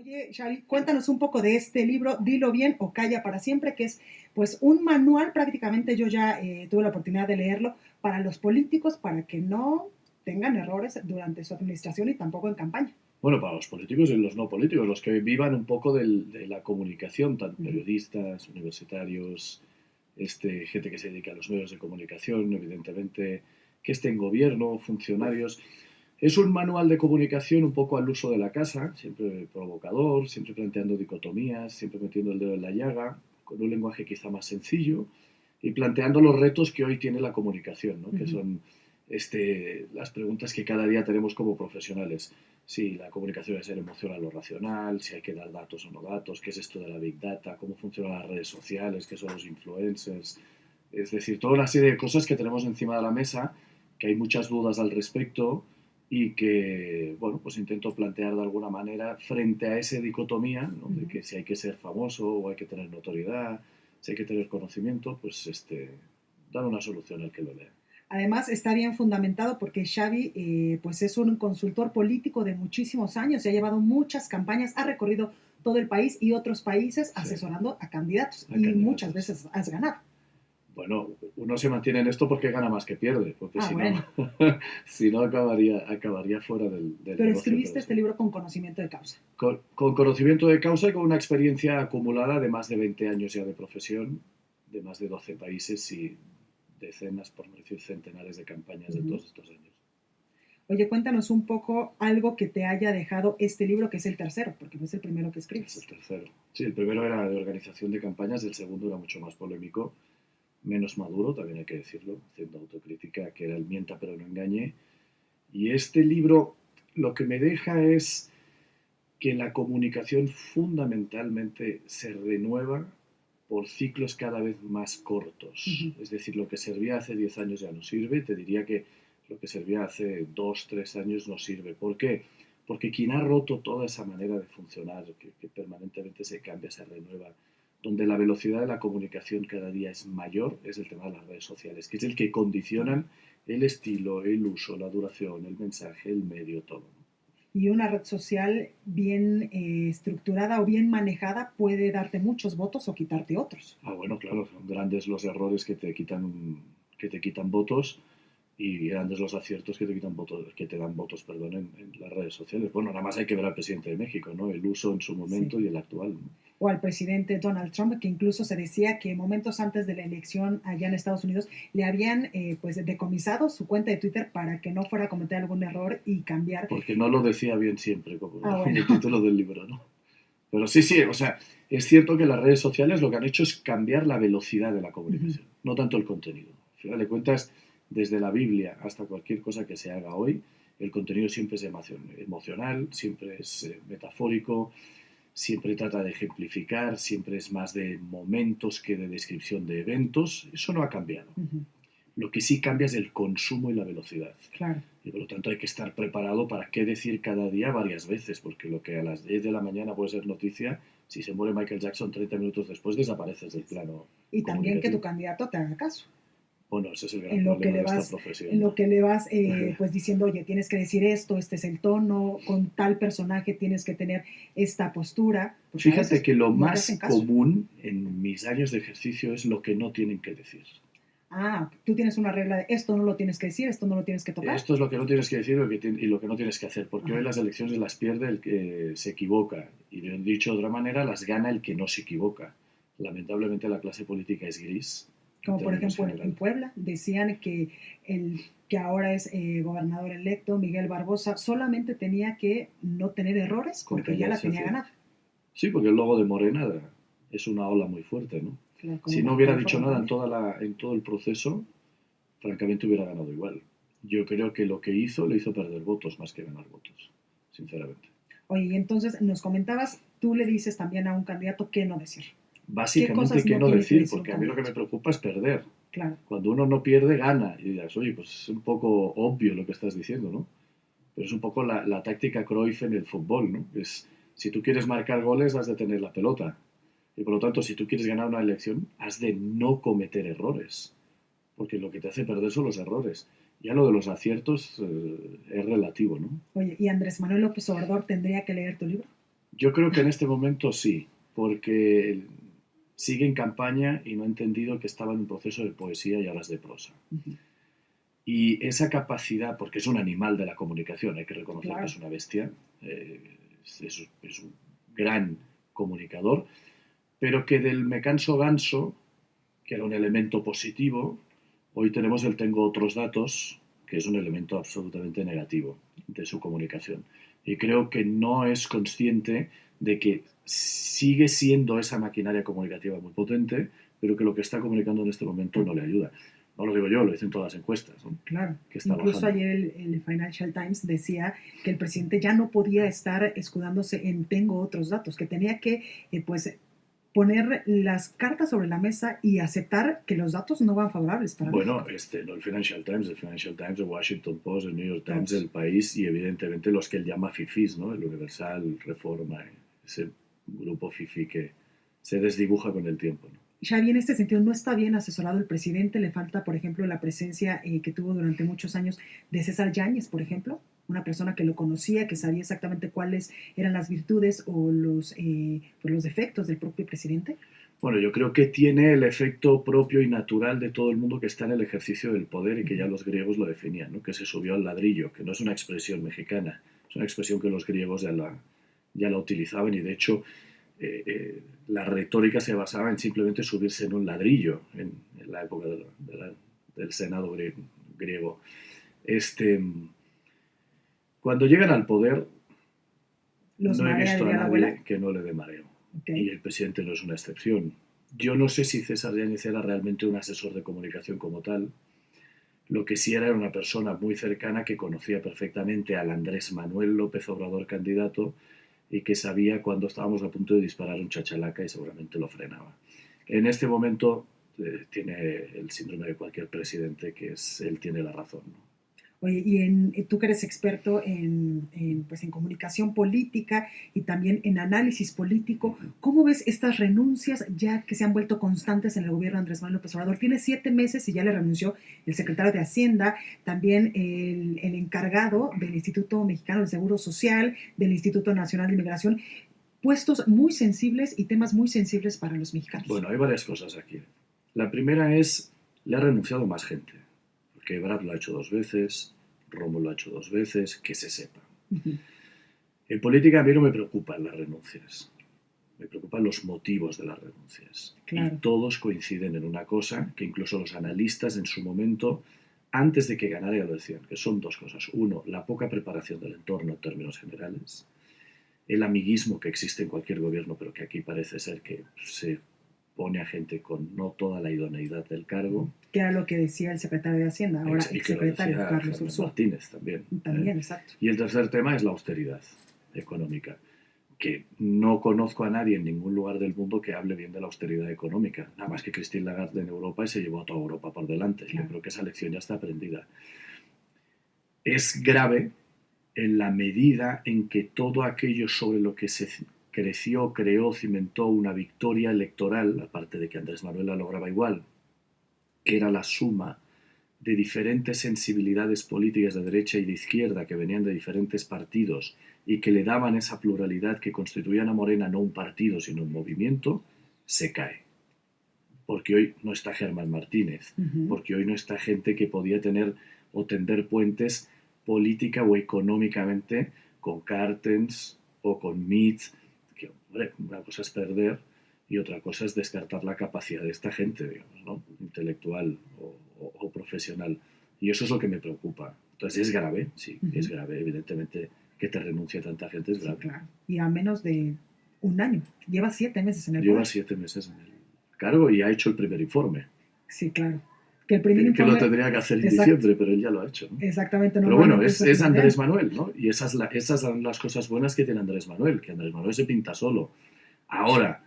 Oye, Xavi, cuéntanos un poco de este libro, Dilo bien o calla para siempre, que es pues un manual, prácticamente yo ya tuve la oportunidad de leerlo, para los políticos, para que no tengan errores durante su administración y tampoco en campaña. Bueno, para los políticos y los no políticos, los que vivan un poco de la comunicación, tanto Ujú. periodistas, universitarios, gente que se dedica a los medios de comunicación, evidentemente, que esté en gobierno, funcionarios. Es un manual de comunicación un poco al uso de la casa, siempre provocador, siempre planteando dicotomías, siempre metiendo el dedo en la llaga, con un lenguaje quizá más sencillo y planteando los retos que hoy tiene la comunicación, ¿no? Que Ujú. son las preguntas que cada día tenemos como profesionales. Si la comunicación es ser emocional o racional, si hay que dar datos o no datos, qué es esto de la Big Data, cómo funcionan las redes sociales, qué son los influencers. Es decir, toda una serie de cosas que tenemos encima de la mesa, que hay muchas dudas al respecto y que, bueno, pues intento plantear de alguna manera frente a esa dicotomía, ¿no? De Ujú. que si hay que ser famoso o hay que tener notoriedad, si hay que tener conocimiento, pues dar una solución al que lo lea. Además, está bien fundamentado porque Xavi pues es un consultor político de muchísimos años y ha llevado muchas campañas, ha recorrido todo el país y otros países Sí, asesorando a candidatos a y muchas candidatos. veces has ganado. Bueno, uno se mantiene en esto porque gana más que pierde, porque Ah, si no, bueno, si no acabaría fuera del pero negocio, escribiste pero este sí. libro con conocimiento de causa. Con conocimiento de causa y con una experiencia acumulada de más de 20 años ya de profesión, de más de 12 países y decenas, por no decir centenares de campañas de Ujú. todos estos años. Oye, cuéntanos un poco algo que te haya dejado este libro, que es el tercero, porque no es el primero que Es el escribes. tercero. Sí, el primero era de organización de campañas, el segundo era mucho más polémico, menos maduro, también hay que decirlo, haciendo autocrítica, que era el mienta pero no engañe. Y este libro lo que me deja es que la comunicación fundamentalmente se renueva por ciclos cada vez más cortos. Ujú. Es decir, lo que servía hace 10 años ya no sirve. Te diría que lo que servía hace 2 3 años no sirve. ¿Por qué? Porque quien ha roto toda esa manera de funcionar, que permanentemente se cambia, se renueva, donde la velocidad de la comunicación cada día es mayor, es el tema de las redes sociales, que es el que condicionan el estilo, el uso, la duración, el mensaje, el medio, todo. Y una red social bien estructurada o bien manejada puede darte muchos votos o quitarte otros. Ah, bueno, claro, son grandes los errores que te quitan votos y grandes los aciertos que te quitan votos, que te dan votos, perdón, en las redes sociales. Bueno, nada más hay que ver al presidente de México, ¿no? El uso en su Sí. momento y el actual, ¿no? O al presidente Donald Trump, que incluso se decía que momentos antes de la elección allá en Estados Unidos le habían pues decomisado su cuenta de Twitter para que no fuera a cometer algún error y cambiar. Porque no lo decía bien siempre, como, Ah, como bueno. el título del libro, ¿no? Pero sí, sí, o sea, es cierto que las redes sociales lo que han hecho es cambiar la velocidad de la Uh-huh. comunicación, no tanto el contenido. Al final de cuentas, desde la Biblia hasta cualquier cosa que se haga hoy, el contenido siempre es emocional, siempre es metafórico, siempre trata de ejemplificar, siempre es más de momentos que de descripción de eventos. Eso no ha cambiado. Uh-huh. Lo que sí cambia es el consumo y la velocidad. Claro. Y por lo tanto hay que estar preparado para qué decir cada día varias veces, porque lo que a las 10 de la mañana puede ser noticia, si se muere Michael Jackson 30 minutos después desapareces del plano Y también que tu comunicativo. candidato te haga caso. Bueno, ese es el gran En lo que problema le de esta vas, en profesión, ¿no? lo que le vas pues diciendo, oye, tienes que decir esto, este es el tono, con tal personaje tienes que tener esta postura, pues a Fíjate veces que lo no te hacen más caso. común en mis años de ejercicio es lo que no tienen que decir. Ah, tú tienes una regla de esto no lo tienes que decir, esto no lo tienes que tocar. Esto es lo que no tienes que decir y lo que no tienes que hacer, porque hoy Ajá. las elecciones las pierde el que se equivoca, y dicho de otra manera, las gana el que no se equivoca. Lamentablemente la clase política es gris, en Como por términos ejemplo en generales. Puebla, decían que el que ahora es gobernador electo, Miguel Barbosa, solamente tenía que no tener errores Con porque ya la callarse tenía hace... ganada. Sí, porque el logo de Morena es una ola muy fuerte, ¿no? Claro, como Si no Baja hubiera dicho nada California. en todo el proceso, francamente hubiera ganado igual. Yo creo que lo que hizo le hizo perder votos más que ganar votos, sinceramente. Oye, y entonces nos comentabas, tú le dices también a un candidato qué no decir. ¿Qué Básicamente, cosas ¿qué no no tiene que decir? decir un Porque a mí lo que candidato? me preocupa es perder. Claro. Cuando uno no pierde, gana. Y dirás, oye, pues es un poco obvio lo que estás diciendo, ¿no? Pero es un poco la táctica Cruyff en el fútbol, ¿no? Es, si tú quieres marcar goles, has de tener la pelota. Y por lo tanto, si tú quieres ganar una elección, has de no cometer errores. Porque lo que te hace perder son los errores. Ya lo de los aciertos es relativo, ¿no? Oye, ¿y Andrés Manuel López Obrador tendría que leer tu libro? Yo creo que en este momento sí, porque sigue en campaña y no ha entendido que estaba en un proceso de poesía y ahora es de prosa. Ujú. Y esa capacidad, porque es un animal de la comunicación, hay que reconocer que Claro. es una bestia, es un gran comunicador, pero que del me canso ganso, que era un elemento positivo, hoy tenemos el tengo otros datos, que es un elemento absolutamente negativo de su comunicación. Y creo que no es consciente de que sigue siendo esa maquinaria comunicativa muy potente, pero que lo que está comunicando en este momento no le ayuda. No lo digo yo, lo dicen todas las encuestas, ¿no? Claro. Que está Incluso bajando. ayer el Financial Times decía que el presidente ya no podía estar escudándose en tengo otros datos, que tenía que pues poner las cartas sobre la mesa y aceptar que los datos no van favorables para Bueno, México. no el Financial Times, el Washington Post, el New York Times, Todos. el País y evidentemente los que él llama fifís, ¿no? El Universal, Reforma, ese grupo fifí que se desdibuja con el tiempo, ¿no? Xavi, en este sentido, no está bien asesorado el presidente. Le falta, por ejemplo, la presencia que tuvo durante muchos años de César Yáñez, por ejemplo, una persona que lo conocía, que sabía exactamente cuáles eran las virtudes o pues los defectos del propio presidente. Bueno, yo creo que tiene el efecto propio y natural de todo el mundo que está en el ejercicio del poder y que ya los griegos lo definían, ¿no? Que se subió al ladrillo, que no es una expresión mexicana, es una expresión que los griegos ya la utilizaban y de hecho la retórica se basaba en simplemente subirse en un ladrillo en la época del Senado griego. Este, Cuando llegan al poder, Los no he marea, visto a diría la abuela. nadie que no le dé mareo. Okay. Y el presidente no es una excepción. Yo no sé si César Yáñez era realmente un asesor de comunicación como tal. Lo que sí era una persona muy cercana que conocía perfectamente al Andrés Manuel López Obrador candidato y que sabía cuando estábamos a punto de disparar un chachalaca y seguramente lo frenaba. En este momento tiene el síndrome de cualquier presidente, que es él tiene la razón, ¿no? Oye, tú que eres experto pues en comunicación política y también en análisis político, ¿cómo ves estas renuncias ya que se han vuelto constantes en el gobierno de Andrés Manuel López Obrador? Tiene 7 meses y ya le renunció el secretario de Hacienda, también el encargado del Instituto Mexicano del Seguro Social, del Instituto Nacional de Inmigración, puestos muy sensibles y temas muy sensibles para los mexicanos. Bueno, hay varias cosas aquí. La primera es, le ha renunciado más gente, porque Ebrard lo ha hecho 2 veces, Romo lo ha hecho 2 veces, que se sepa. Uh-huh. En política a mí no me preocupan las renuncias, me preocupan los motivos de las renuncias. Claro. Y todos coinciden en una cosa, que incluso los analistas en su momento, antes de que ganara ya lo decían, que son dos cosas. Uno, la poca preparación del entorno en términos generales, el amiguismo que existe en cualquier gobierno, pero que aquí parece ser que se pone a gente con no toda la idoneidad del cargo. Que era lo que decía el secretario de Hacienda, ahora Y que lo exsecretario decía Carlos Germán Ursúa. Martínez también. También, exacto. Y el tercer tema es la austeridad económica, que no conozco a nadie en ningún lugar del mundo que hable bien de la austeridad económica, nada más que Christine Lagarde en Europa y se llevó a toda Europa por delante. Claro. Yo creo que esa lección ya está aprendida. Es grave en la medida en que todo aquello sobre lo que se creció, creó, cimentó una victoria electoral, aparte de que Andrés Manuel la lograba igual, que era la suma de diferentes sensibilidades políticas de derecha y de izquierda que venían de diferentes partidos y que le daban esa pluralidad que constituían a Morena no un partido sino un movimiento, se cae. Porque hoy no está Germán Martínez, porque hoy no está gente que podía tener o tender puentes política o económicamente con Cartens o con Mitz, que hombre, una cosa es perder y otra cosa es descartar la capacidad de esta gente, digamos, ¿no? Intelectual o profesional. Y eso es lo que me preocupa. Entonces es grave, sí, es grave. Evidentemente que te renuncie tanta gente es grave. Sí, claro. Y a menos de un año. Lleva 7 meses en el Lleva poder. 7 meses en el cargo y ha hecho el primer informe. Sí, claro. Que el primer que informe... lo tendría que hacer en Exacto. diciembre, pero él ya lo ha hecho, ¿no? Exactamente. Pero bueno, es Andrés Manuel, ¿no? Y esas son las cosas buenas que tiene Andrés Manuel, que Andrés Manuel se pinta solo. Ahora,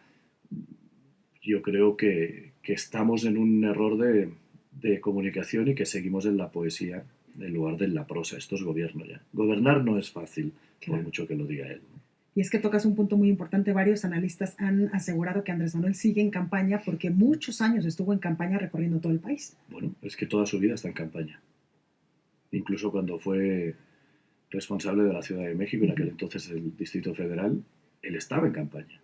yo creo que estamos en un error de comunicación y que seguimos en la poesía en lugar de en la prosa. Esto es gobierno ya. Gobernar no es fácil, claro, por mucho que lo diga él, ¿no? Y es que tocas un punto muy importante. Varios analistas han asegurado que Andrés Manuel sigue en campaña porque muchos años estuvo en campaña recorriendo todo el país. Bueno, es que toda su vida está en campaña. Incluso cuando fue responsable de la Ciudad de México, en aquel entonces el Distrito Federal, él estaba en campaña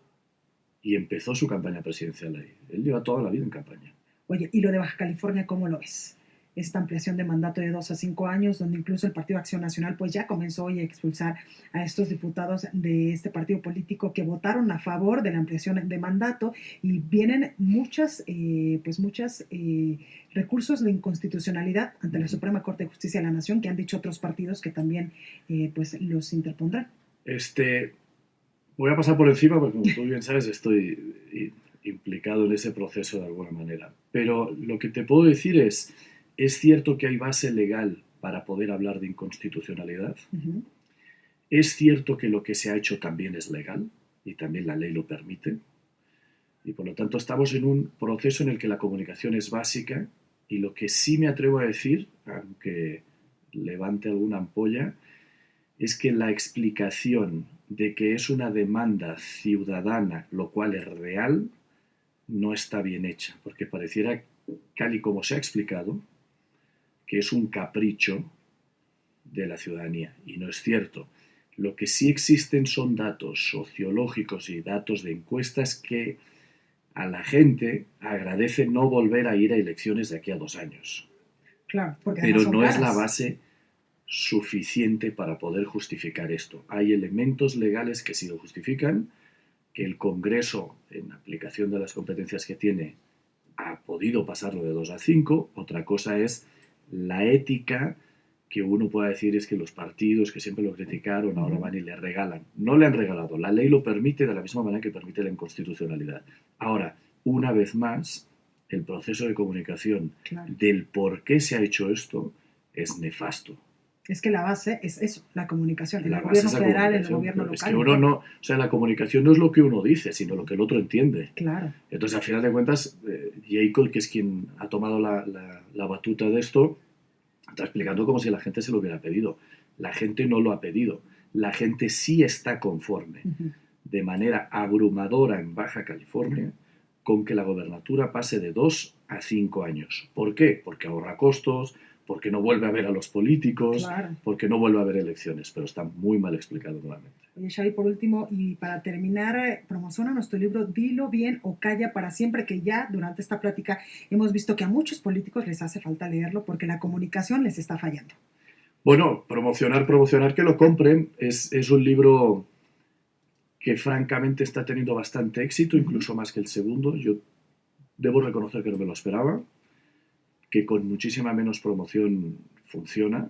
y empezó su campaña presidencial ahí. Él lleva toda la vida en campaña. Oye, ¿y lo de Baja California cómo lo ves? Esta ampliación de mandato de 2 a 5 años, donde incluso el Partido Acción Nacional pues ya comenzó hoy a expulsar a estos diputados de este partido político que votaron a favor de la ampliación de mandato, y vienen muchas recursos de inconstitucionalidad ante la Suprema Corte de Justicia de la Nación, que han dicho otros partidos que también pues los interpondrán. Voy a pasar por encima porque, como tú bien sabes, estoy implicado en ese proceso de alguna manera. Pero lo que te puedo decir es cierto que hay base legal para poder hablar de inconstitucionalidad. Uh-huh. Es cierto que lo que se ha hecho también es legal y también la ley lo permite. Y por lo tanto estamos en un proceso en el que la comunicación es básica, y lo que sí me atrevo a decir, aunque levante alguna ampolla, es que la explicación de que es una demanda ciudadana, lo cual es real, no está bien hecha, porque pareciera, tal y como se ha explicado, que es un capricho de la ciudadanía, y no es cierto. Lo que sí existen son datos sociológicos y datos de encuestas que a la gente agradece no volver a ir a elecciones de aquí a 2 años. Claro, porque pero son no caras. Es la base suficiente para poder justificar esto. Hay elementos legales que sí lo justifican, que el Congreso, en aplicación de las competencias que tiene, ha podido pasarlo de 2 a 5. Otra cosa es la ética, que uno pueda decir es que los partidos que siempre lo criticaron ahora van y le regalan. No le han regalado, la ley lo permite de la misma manera que permite la inconstitucionalidad. Ahora, una vez más, el proceso de comunicación del por qué se ha hecho esto es nefasto. Es que la base es eso, la comunicación, en el gobierno federal, en el gobierno local. Es que uno no, o sea, la comunicación no es lo que uno dice, sino lo que el otro entiende. Claro. Entonces, al final de cuentas, Jacob, que es quien ha tomado la batuta de esto, está explicando como si la gente se lo hubiera pedido. La gente no lo ha pedido. La gente sí está conforme, de manera abrumadora en Baja California, con que la gobernatura pase de 2 a 5 años. ¿Por qué? Porque ahorra costos, porque no vuelve a ver a los políticos, porque no vuelve a haber elecciones, pero está muy mal explicado nuevamente. Oye, Xavi, por último, y para terminar, promociona nuestro libro Dilo bien o calla para siempre, que ya durante esta plática hemos visto que a muchos políticos les hace falta leerlo porque la comunicación les está fallando. Bueno, promocionar que lo compren. Es un libro que francamente está teniendo bastante éxito, incluso más que el segundo. Yo debo reconocer que no me lo esperaba, que con muchísima menos promoción funciona.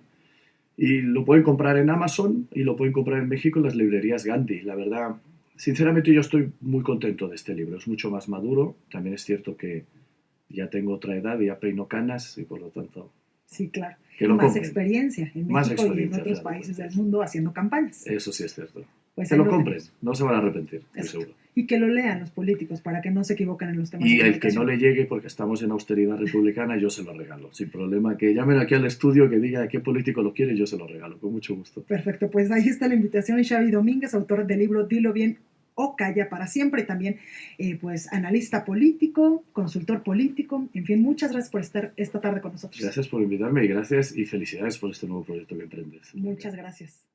Y lo pueden comprar en Amazon y lo pueden comprar en México en las librerías Gandhi. La verdad, sinceramente yo estoy muy contento de este libro. Es mucho más maduro. También es cierto que ya tengo otra edad y ya peino canas y por lo tanto... Sí, claro. Que lo más experiencia en México y en otros países del mundo haciendo campañas. Eso sí es cierto. Pues que lo compren, no se van a arrepentir, estoy seguro. Y que lo lean los políticos para que no se equivoquen en los temas. Y el que no le llegue, porque estamos en austeridad republicana, yo se lo regalo, sin problema. Que llamen aquí al estudio, que diga qué político lo quiere, yo se lo regalo, con mucho gusto. Perfecto, pues ahí está la invitación. Xavi Domínguez, autor del libro Dilo bien o calla para siempre, también pues analista político, consultor político, en fin, muchas gracias por estar esta tarde con nosotros. Gracias por invitarme y gracias y felicidades por este nuevo proyecto que emprendes. Muchas gracias.